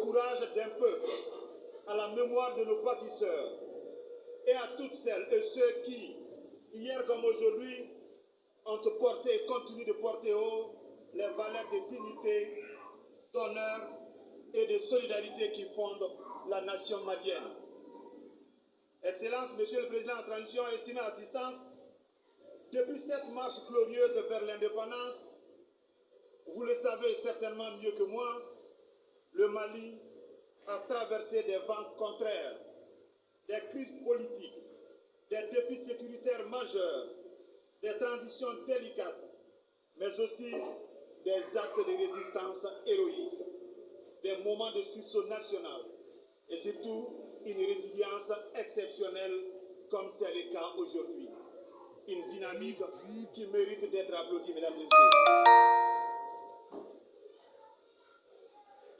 courage d'un peuple, à la mémoire de nos bâtisseurs et à toutes celles et ceux qui, hier comme aujourd'hui, ont porté et continuent de porter haut les valeurs de dignité, d'honneur et de solidarité qui fondent la nation malienne. Excellence, Monsieur le Président en transition, estimée assistance, depuis cette marche glorieuse vers l'indépendance, vous le savez certainement mieux que moi, le Mali a traversé des vents contraires, des crises politiques, des défis sécuritaires majeurs, des transitions délicates, mais aussi des actes de résistance héroïques, des moments de sursaut national et surtout une résilience exceptionnelle comme c'est le cas aujourd'hui. Une dynamique qui mérite d'être applaudie, mesdames et messieurs.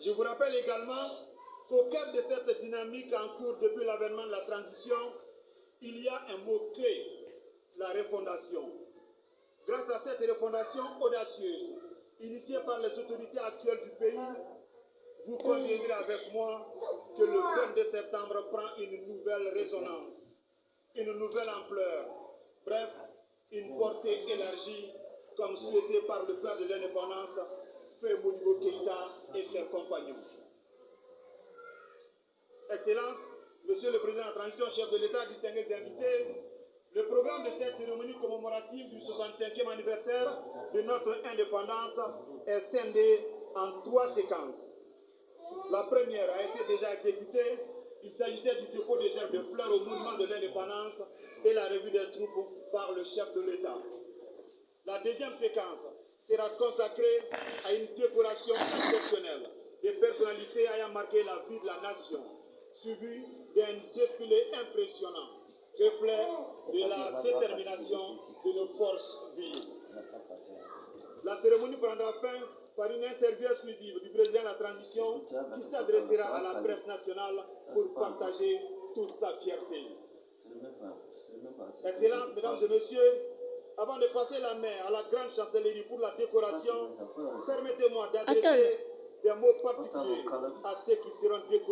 Je vous rappelle également qu'au cœur de cette dynamique en cours depuis l'avènement de la transition, il y a un mot-clé, la refondation. Grâce à cette refondation audacieuse, initiée par les autorités actuelles du pays, vous conviendrez avec moi que le 22 septembre prend une nouvelle résonance, une nouvelle ampleur, bref, une portée élargie, comme souhaité par le père de l'indépendance, Feu Modibo Keïta et ses compagnons. Excellence, Monsieur le Président en transition, chef de l'État, distingués invités, le programme de cette cérémonie commémorative du 65e anniversaire de notre indépendance est scindé en 3 séquences. La première a été déjà exécutée. Il s'agissait du dépôt de gerbes de fleurs au monument de l'indépendance et la revue des troupes par le chef de l'État. La deuxième séquence sera consacrée à une décoration exceptionnelle des personnalités ayant marqué la vie de la nation, suivie d'un défilé impressionnant, reflet de la détermination de nos forces vives. La cérémonie prendra fin par une interview exclusive du président de la transition qui s'adressera à la presse nationale pour partager toute sa fierté. Excellences, Mesdames et Messieurs, avant de passer la main à la grande chancellerie pour la décoration, permettez-moi d'adresser des mots particuliers à ceux qui seront décorés.